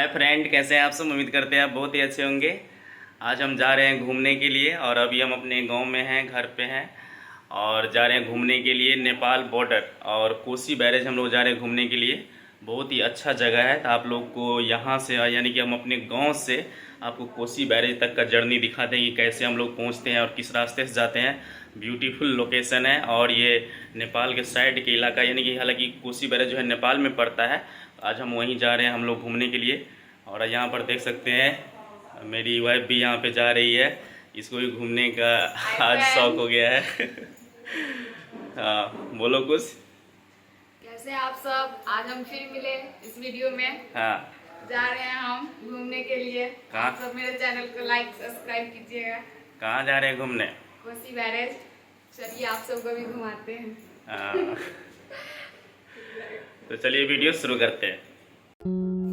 Hi friend, कैसे हैं आप सब। उम्मीद करते हैं आप बहुत ही अच्छे होंगे। आज हम जा रहे हैं घूमने के लिए और अभी हम अपने गांव में हैं, घर पे हैं और जा रहे हैं घूमने के लिए नेपाल बॉर्डर और कोसी बैरेज हम लोग जा रहे हैं घूमने के लिए। बहुत ही अच्छा जगह है। तो आप लोग को यहाँ से यानी कि हम अपने गांव से आपको कोसी बैरेज तक का जर्नी दिखा देंगे, कैसे हम लोग पहुँचते हैं और किस रास्ते से जाते हैं। ब्यूटीफुल लोकेशन है और ये नेपाल के साइड के इलाका, यानी कि हालांकि कोसी बैरेज जो है नेपाल में पड़ता है। आज हम वहीं जा रहे हैं हम लोग घूमने के लिए। और यहाँ पर देख सकते हैं मेरी वाइफ भी यहाँ पे जा रही है, इसको भी घूमने का आज शौक हो गया है। हाँ बोलो कुछ। कैसे आप सब। आज हम फिर मिले इस वीडियो में। हाँ जा रहे हैं हम घूमने के लिए। आप सब मेरे चैनल को लाइक सब्सक्राइब कीजिएगा। कहाँ जा रहे हैं घूमने? कोसी बैरेज। चलिए आप सबको भी घुमाते हैं। हाँ तो चलिए वीडियो शुरू करते हैं।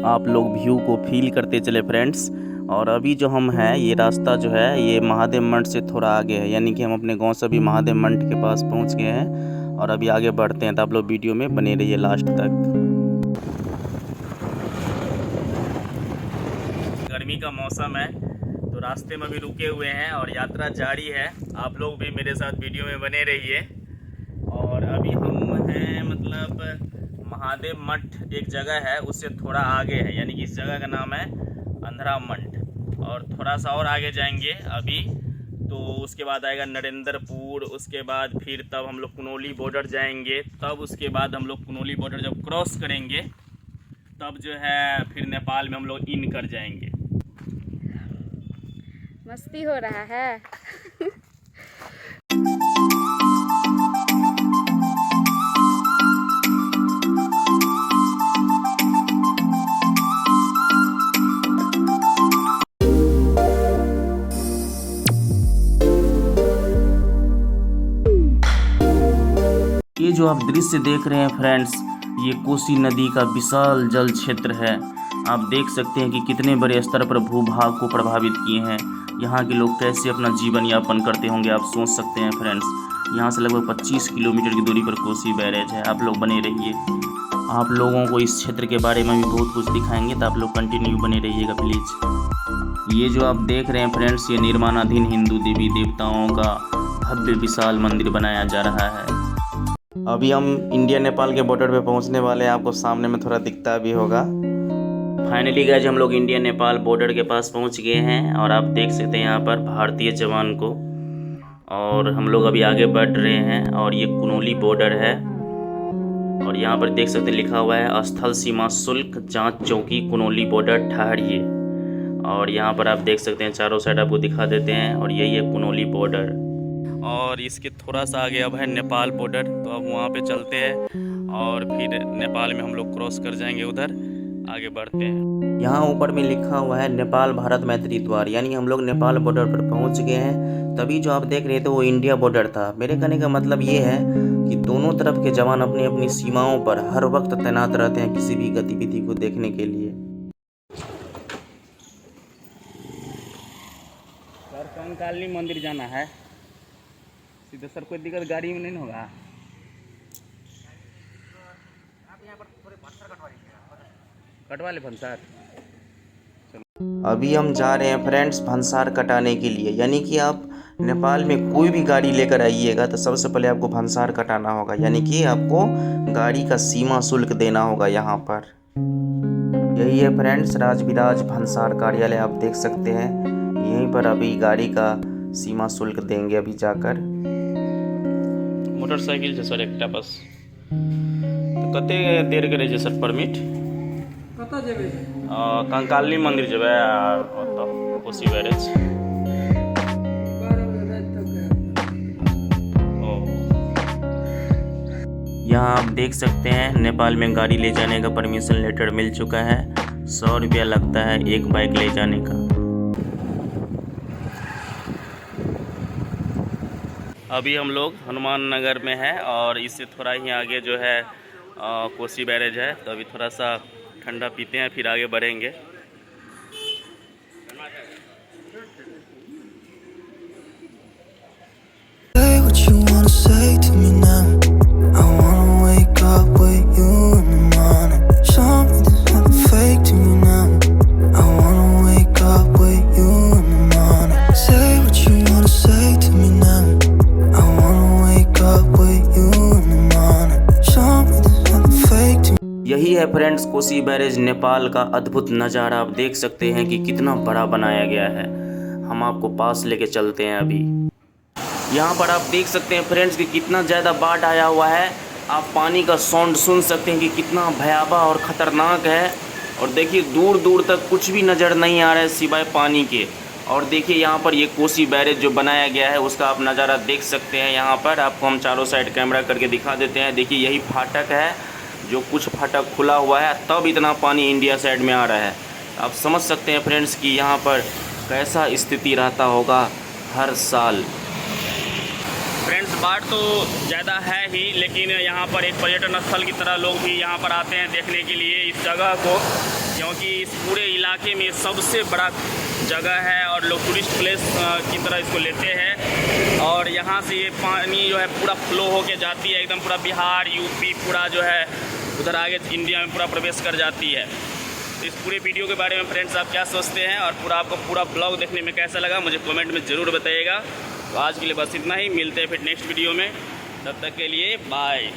आप लोग व्यू को फील करते चले फ्रेंड्स। और अभी जो हम हैं, ये रास्ता जो है ये महादेव मंठ से थोड़ा आगे है, यानी कि हम अपने गांव से भी महादेव मंठ के पास पहुंच गए हैं और अभी आगे बढ़ते हैं। तो आप लोग वीडियो में बने रहिए लास्ट तक। गर्मी का मौसम है तो रास्ते में भी रुके हुए हैं और यात्रा जारी है। आप लोग भी मेरे साथ वीडियो में बने रहिए। और अभी हम हैं मतलब महादेव मठ एक जगह है, उससे थोड़ा आगे है, यानी कि इस जगह का नाम है अंधरा मंठ। और थोड़ा सा और आगे जाएंगे अभी तो उसके बाद आएगा नरेंद्रपुर। उसके बाद फिर तब हम लोग कुनोली बॉर्डर जाएंगे। तब उसके बाद हम लोग कुनोली बॉर्डर जब क्रॉस करेंगे तब जो है फिर नेपाल में हम लोग इन कर जाएंगे। मस्ती हो रहा है। ये जो आप दृश्य देख रहे हैं फ्रेंड्स, ये कोसी नदी का विशाल जल क्षेत्र है। आप देख सकते हैं कि कितने बड़े स्तर पर भूभाग को प्रभावित किए हैं। यहाँ के लोग कैसे अपना जीवन यापन करते होंगे आप सोच सकते हैं फ्रेंड्स। यहाँ से लगभग 25 किलोमीटर की दूरी पर कोसी बैरेज है। आप लोग बने रहिए, आप लोगों को इस क्षेत्र के बारे में भी बहुत कुछ दिखाएंगे, तो आप लोग कंटिन्यू बने रहिएगा प्लीज़। ये जो आप देख रहे हैं फ्रेंड्स, ये निर्माणाधीन हिंदू देवी देवताओं का भव्य विशाल मंदिर बनाया जा रहा है। अभी हम इंडिया नेपाल के बॉर्डर पे पहुंचने वाले हैं। आपको सामने में थोड़ा दिखता भी होगा। फाइनली गाइस हम लोग इंडिया नेपाल बॉर्डर के पास पहुंच गए हैं और आप देख सकते हैं यहाँ पर भारतीय जवान को। और हम लोग अभी आगे बढ़ रहे हैं और ये कुनोली बॉर्डर है। और यहाँ पर देख सकते हैं लिखा हुआ है स्थल सीमा शुल्क जाँच चौकी कुनोली बॉर्डर ठहरिए। और यहाँ पर आप देख सकते हैं चारों साइड आपको दिखा देते हैं और यही है कुनोली बॉर्डर। और इसके थोड़ा सा आगे अब है नेपाल बॉर्डर, तो अब वहाँ पे चलते हैं और फिर नेपाल में हम लोग क्रॉस कर जाएंगे, उधर आगे बढ़ते हैं। यहाँ ऊपर में लिखा हुआ है नेपाल भारत मैत्री द्वार, यानी हम लोग नेपाल बॉर्डर पर पहुँच गए हैं। तभी जो आप देख रहे थे वो इंडिया बॉर्डर था। मेरे कहने का मतलब ये है कि दोनों तरफ के जवान अपनी अपनी सीमाओं पर हर वक्त तैनात रहते हैं किसी भी गतिविधि को देखने के लिए। सर कंकाली मंदिर जाना है सीधे सर, कोई दिक्कत गाड़ी में नहीं होगा। कटवा ले भंसार। अभी हम जा रहे हैं फ्रेंड्स भंसार कटाने के लिए, यानी कि आप नेपाल में कोई भी गाड़ी लेकर आइएगा तो सबसे पहले आपको भंसार कटाना होगा, यानी कि आपको गाड़ी का सीमा शुल्क देना होगा। यहाँ पर यही है फ्रेंड्स राजविराज भंसार कार्यालय, आप देख सकते हैं। यहीं पर अभी गाड़ी का सीमा शुल्क देंगे अभी जाकर। मोटरसाइकिल सर एक बस तो कते देर करे छै सर परमिट? कतऽ जेबै? कंकाली मंदिर जेबै ओतऽ कोसी बैरेज। यहाँ आप देख सकते हैं नेपाल में गाड़ी ले जाने का परमिशन लेटर मिल चुका है। 100 रुपया लगता है एक बाइक ले जाने का। अभी हम लोग हनुमान नगर में हैं और इससे थोड़ा ही आगे जो है कोसी बैरेज है। तो अभी थोड़ा सा ठंडा पीते हैं फिर आगे बढ़ेंगे। है फ्रेंड्स कोसी बैरेज नेपाल का अद्भुत नज़ारा। आप देख सकते हैं कि कितना बड़ा बनाया गया है। हम आपको पास लेके चलते हैं अभी। यहाँ पर आप देख सकते हैं फ्रेंड्स कि कितना ज़्यादा बाढ़ आया हुआ है। आप पानी का साउंड सुन सकते हैं कि कितना भयावह और ख़तरनाक है। और देखिए दूर दूर तक कुछ भी नज़र नहीं आ रहा है सिवाय पानी के। और देखिए यहाँ पर ये कोसी बैरेज जो बनाया गया है उसका आप नज़ारा देख सकते हैं। यहाँ पर आपको हम चारों साइड कैमरा करके दिखा देते हैं। देखिए यही फाटक है, जो कुछ फाटक खुला हुआ है तब इतना पानी इंडिया साइड में आ रहा है। आप समझ सकते हैं फ्रेंड्स कि यहाँ पर कैसा स्थिति रहता होगा हर साल। फ्रेंड्स बाढ़ तो ज़्यादा है ही, लेकिन यहाँ पर एक पर्यटन स्थल की तरह लोग भी यहाँ पर आते हैं देखने के लिए इस जगह को, क्योंकि इस पूरे इलाके में सबसे बड़ा जगह है और लोग टूरिस्ट प्लेस की तरह इसको लेते हैं। और यहाँ से ये पानी जो है पूरा फ्लो होके जाती है एकदम पूरा बिहार यूपी पूरा जो है उधर आगे इंडिया में पूरा प्रवेश कर जाती है। तो इस पूरे वीडियो के बारे में फ्रेंड्स आप क्या सोचते हैं और पूरा आपको पूरा ब्लॉग देखने में कैसा लगा मुझे कमेंट में ज़रूर बताइएगा। तो आज के लिए बस इतना ही, मिलते हैं फिर नेक्स्ट वीडियो में, तब तक के लिए बाय।